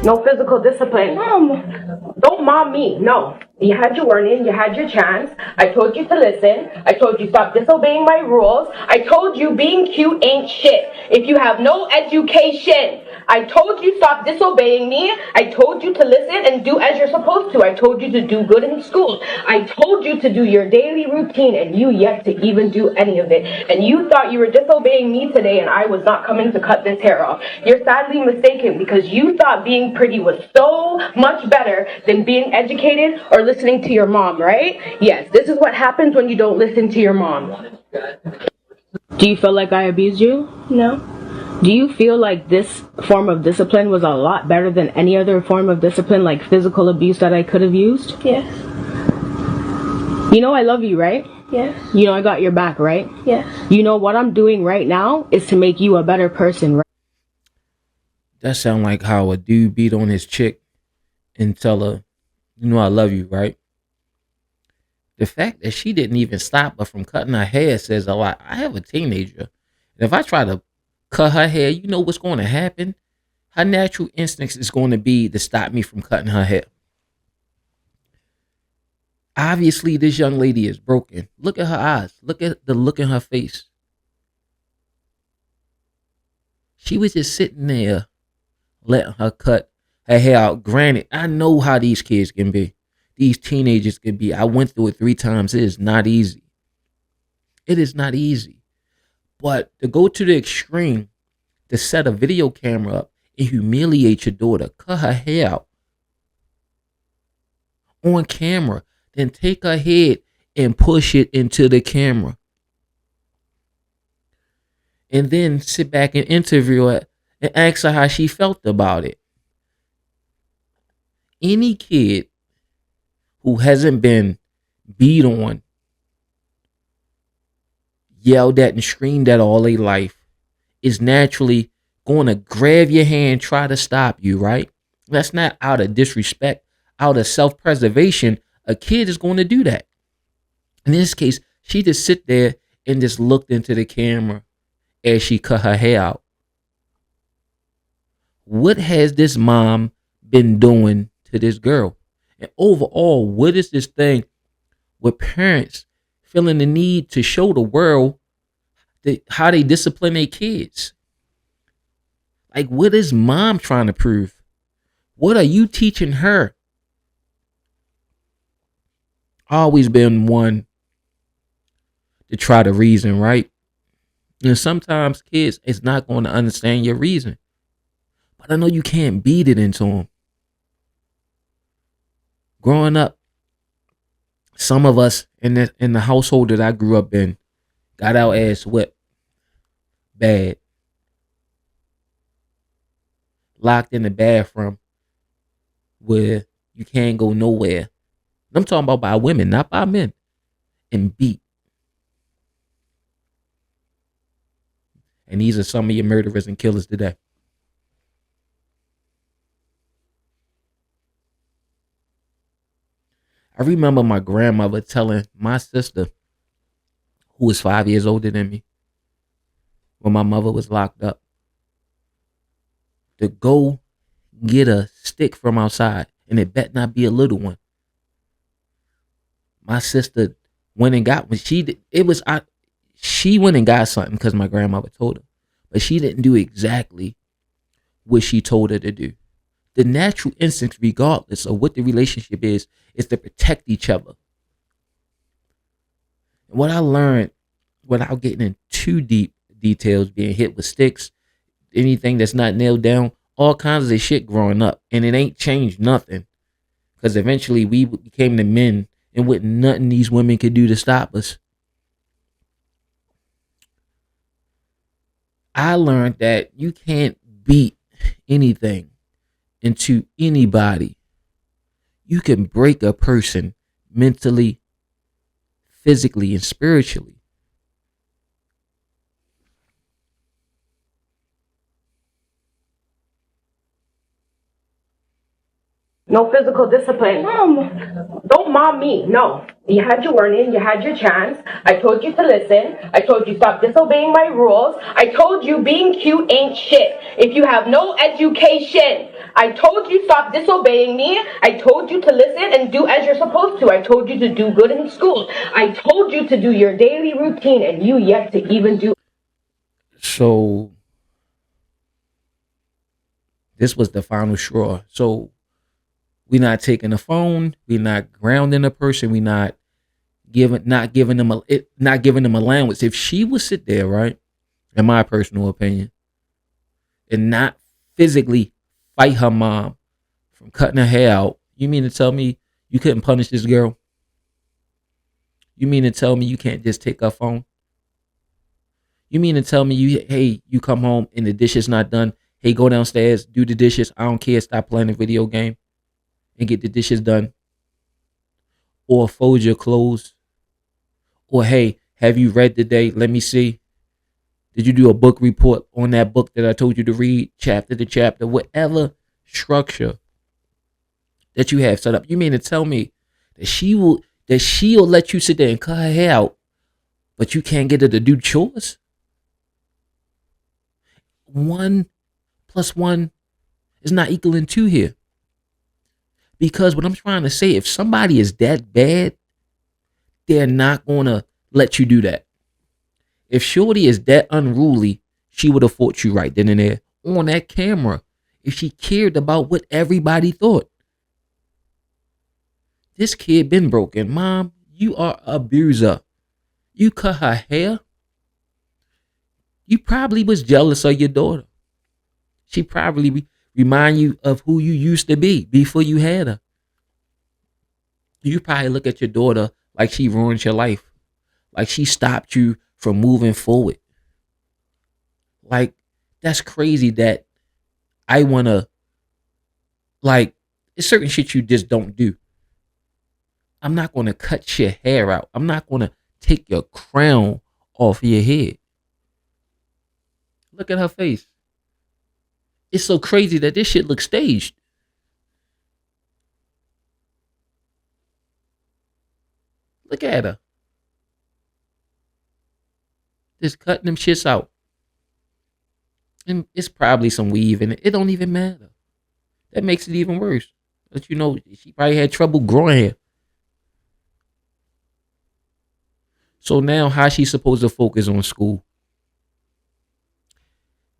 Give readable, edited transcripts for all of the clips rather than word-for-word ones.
No physical discipline. Mom. Don't mom me. No. You had your warning. You had your chance. I told you to listen. I told you stop disobeying my rules. I told you being cute ain't shit. If you have no education, I told you stop disobeying me. I told you to listen and do as you're supposed to. I told you to do good in school. I told you to do your daily routine, and you yet to even do any of it. And you thought you were disobeying me today, and I was not coming to cut this hair off. You're sadly mistaken, because you thought being pretty was so much better than being educated or listening to your mom, right? Yes, this is what happens when you don't listen to your mom. Do you feel like I abused you? No. Do you feel like this form of discipline was a lot better than any other form of discipline, like physical abuse, that I could have used? Yes. You know I love you, right? Yes. You know I got your back, right? Yes. You know what I'm doing right now is to make you a better person, right? That sound like how a dude beat on his chick and tell her, you know I love you, right? The fact that she didn't even stop her from cutting her hair says a lot. I have a teenager. And if I try to cut her hair, you know what's going to happen? Her natural instincts is going to be to stop me from cutting her hair. Obviously, this young lady is broken. Look at her eyes. Look at the look in her face. She was just sitting there letting her cut her hair out. Granted, I know how these kids can be. These teenagers can be. I went through it 3 times. It is not easy. It is not easy. But to go to the extreme, to set a video camera up and humiliate your daughter, cut her hair out on camera, then take her head and push it into the camera, and then sit back and interview her and ask her how she felt about it. Any kid who hasn't been beat on, yelled at, and screamed at all their life is naturally going to grab your hand, try to stop you, right? That's not out of disrespect, out of self-preservation. A kid is going to do that. In this case, she just sit there and just looked into the camera as she cut her hair out. What has this mom been doing to this girl? And overall, what is this thing with parents feeling the need to show the world how they discipline their kids? Like, what is mom trying to prove? What are you teaching her? Always been one to try to reason, right? And sometimes kids is not going to understand your reason. But I know you can't beat it into them. Growing up, some of us in the household that I grew up in got our ass whipped bad. Locked in the bathroom where you can't go nowhere. I'm talking about by women, not by men. And beat. And these are some of your murderers and killers today. I remember my grandmother telling my sister, who was 5 years older than me, when my mother was locked up, to go get a stick from outside, and it bet not be a little one. My sister went and got one. She went and got something because my grandmother told her, but she didn't do exactly what she told her to do. The natural instinct, regardless of what the relationship is to protect each other. And what I learned, without getting in too deep details, being hit with sticks, anything that's not nailed down, all kinds of shit growing up, and it ain't changed nothing. Because eventually we became the men, and with nothing these women could do to stop us. I learned that you can't beat anything into anybody. You can break a person mentally, physically, and spiritually. No physical discipline. Mom. Don't mom me. No. You had your warning. You had your chance. I told you to listen. I told you stop disobeying my rules. I told you being cute ain't shit. If you have no education, I told you stop disobeying me. I told you to listen and do as you're supposed to. I told you to do good in school. I told you to do your daily routine, and you yet to even do. So this was the final straw. So we're not taking the phone. We're not grounding a person. We're not giving them allowance. If she would sit there, right, in my personal opinion, and not physically fight her mom from cutting her hair out, you mean to tell me you couldn't punish this girl? You mean to tell me you can't just take her phone? You mean to tell me you come home and the dishes not done? Hey, go downstairs, do the dishes. I don't care. Stop playing the video game and get the dishes done. Or fold your clothes. Or hey, have you read today? Let me see. Did you do a book report on that book that I told you to read, chapter to chapter, whatever structure that you have set up? You mean to tell me that she'll let you sit there and cut her hair out, but you can't get her to do chores? 1 + 1 is not equaling 2 here. Because what I'm trying to say, if somebody is that bad, they're not gonna let you do that. If Shorty is that unruly, she would have fought you right then and there on that camera if she cared about what everybody thought. This kid been broken. Mom, you are an abuser. You cut her hair. You probably was jealous of your daughter. She probably remind you of who you used to be before you had her. You probably look at your daughter like she ruined your life. Like she stopped you from moving forward. Like, that's crazy that I want to, like, it's certain shit you just don't do. I'm not going to cut your hair out. I'm not going to take your crown off your head. Look at her face. It's so crazy that this shit looks staged. Look at her. Just cutting them shits out. And it's probably some weave in it. It don't even matter. That makes it even worse. But you know, she probably had trouble growing hair. So now how's she supposed to focus on school?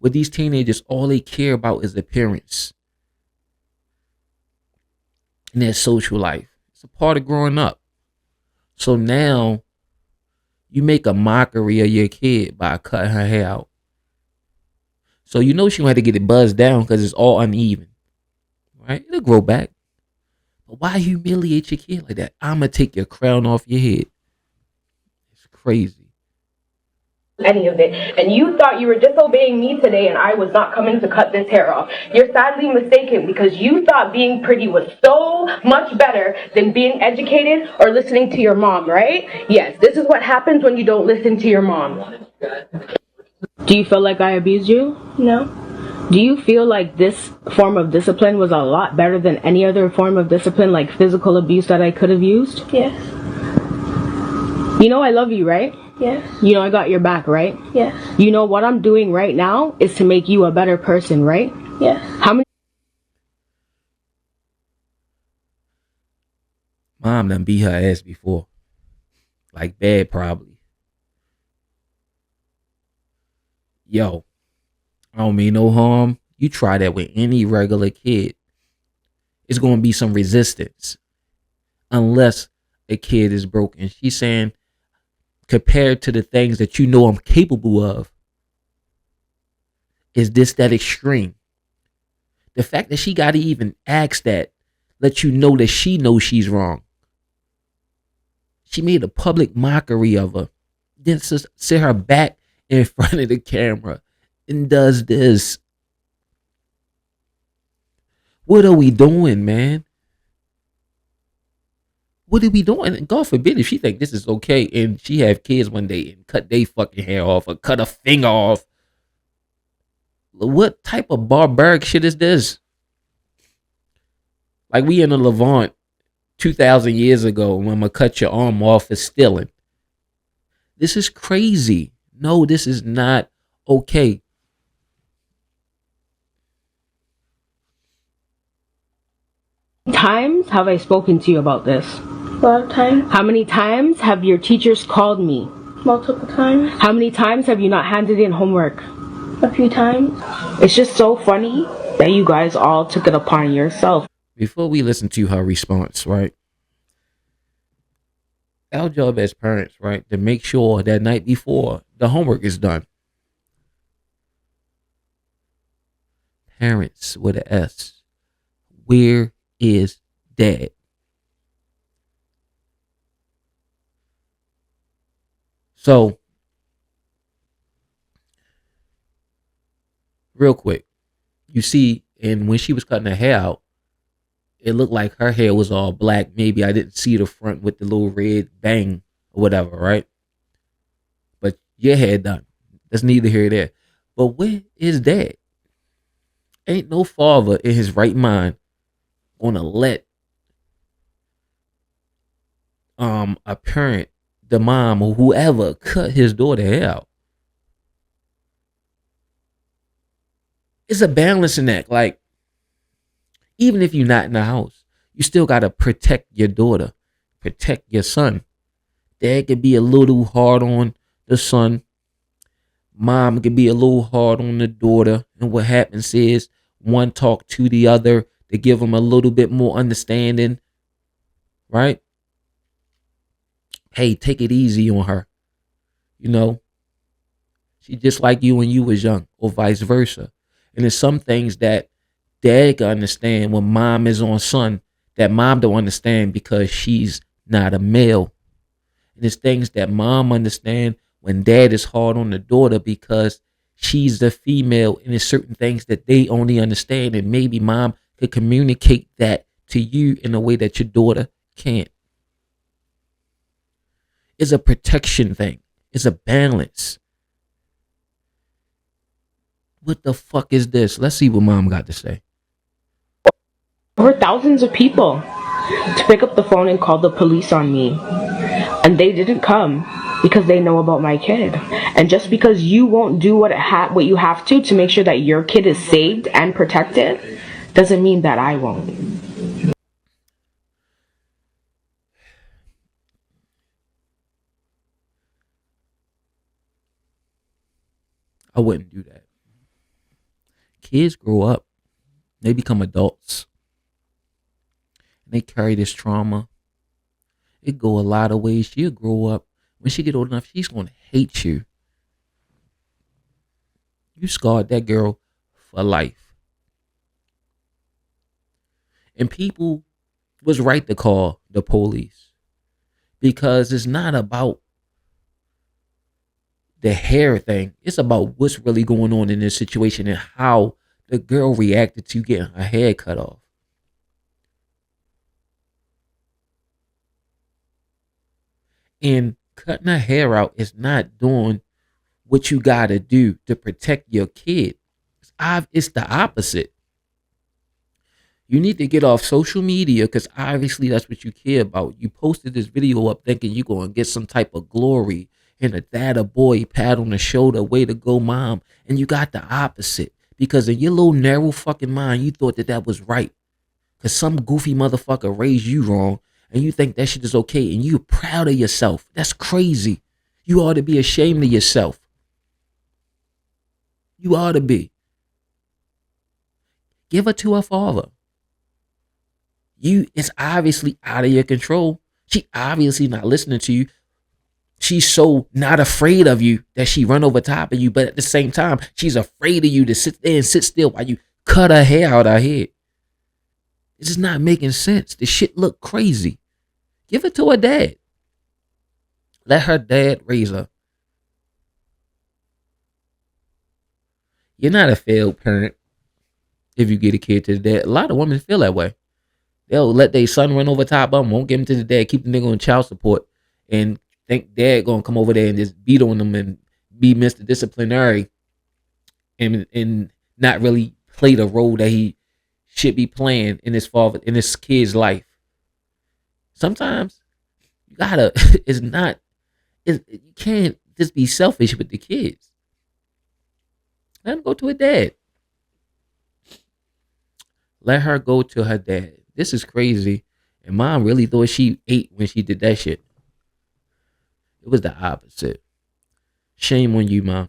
With these teenagers, all they care about is appearance and their social life. It's a part of growing up. So now you make a mockery of your kid by cutting her hair out. So you know she gonna have to get it buzzed down because it's all uneven. Right? It'll grow back. But why humiliate your kid like that? I'ma take your crown off your head. It's crazy. Any of it, and you thought you were disobeying me today and I was not coming to cut this hair off. You're sadly mistaken because you thought being pretty was so much better than being educated or listening to your mom, right? Yes, this is what happens when you don't listen to your mom. Do you feel like I abused you? No. Do you feel like this form of discipline was a lot better than any other form of discipline, like physical abuse that I could have used? Yes. You know I love you, right? Yes. You know I got your back, right? Yes. You know what I'm doing right now is to make you a better person, right? Yes. How many Mom done beat her ass before. Like bad probably. Yo, I don't mean no harm. You try that with any regular kid. It's gonna be some resistance. Unless a kid is broken. She's saying compared to the things that you know I'm capable of, is this that extreme? The fact that she got to even ask that lets you know that she knows she's wrong. She made a public mockery of her, then sit her back in front of the camera and does this. What are we doing, man? What are we doing? And God forbid if she think this is okay and she have kids one day and cut their fucking hair off or cut a finger off. What type of barbaric shit is this? Like we in the Levant 2,000 years ago when I'm gonna cut your arm off for stealing. This is crazy. No, this is not okay. Times have I spoken to you about this? A lot of times. How many times have your teachers called me? Multiple times. How many times have you not handed in homework? A few times. It's just so funny that you guys all took it upon yourself. Before we listen to her response, right? Our job as parents, right, to make sure that night before the homework is done. Parents with an S. Where is dad? So, real quick, you see, and when she was cutting her hair out, it looked like her hair was all black. Maybe I didn't see the front with the little red bang or whatever, right? But your hair done. That's neither here nor there. But where is dad? Ain't no father in his right mind gonna let a parent, the mom or whoever, cut his daughter hair out. It's a balancing act. Like, even if you're not in the house, you still gotta protect your daughter, protect your son. Dad could be a little hard on the son. Mom could be a little hard on the daughter. And what happens is one talk to the other to give them a little bit more understanding, right? Hey, take it easy on her. You know, she just like you when you was young, or vice versa. And there's some things that dad can understand when mom is on son that mom don't understand because she's not a male. And there's things that mom understand when dad is hard on the daughter because she's the female, and there's certain things that they only understand, and maybe mom could communicate that to you in a way that your daughter can't. It's a protection thing. It's a balance. What the fuck is this? Let's see what mom got to say. Over thousands of people to pick up the phone and call the police on me. And they didn't come because they know about my kid. And just because you won't do what you have to make sure that your kid is saved and protected doesn't mean that I won't. I wouldn't do that. Kids grow up, they become adults, and they carry this trauma. It go a lot of ways. She'll grow up. When she get old enough, she's gonna hate you. You scarred that girl for life. And people was right to call the police because it's not about the hair thing. It's about what's really going on in this situation and how the girl reacted to getting her hair cut off. And cutting her hair out is not doing what you gotta do to protect your kid. It's the opposite. You need to get off social media because obviously that's what you care about. You posted this video up thinking you're going to get some type of glory and a dad or boy pat on the shoulder, way to go, mom. And you got the opposite because in your little narrow fucking mind, you thought that that was right because some goofy motherfucker raised you wrong and you think that shit is okay and you're proud of yourself. That's crazy. You ought to be ashamed of yourself. You ought to be. Give her to her father. It's obviously out of your control. She obviously not listening to you. She's so not afraid of you that she run over top of you, but at the same time, she's afraid of you to sit there and sit still while you cut her hair out her head. This is not making sense. This shit look crazy. Give it to her dad. Let her dad raise her. You're not a failed parent if you get a kid to the dad. A lot of women feel that way. They'll let their son run over top of them, won't give him to the dad, keep the nigga on child support, and think dad gonna come over there and just beat on them and be Mr. Disciplinary and not really play the role that he should be playing in his kid's life. Sometimes you gotta you can't just be selfish with the kids. Let him go to her dad. Let her go to her dad. This is crazy. And mom really thought she ate when she did that shit. It was the opposite. Shame on you, mom.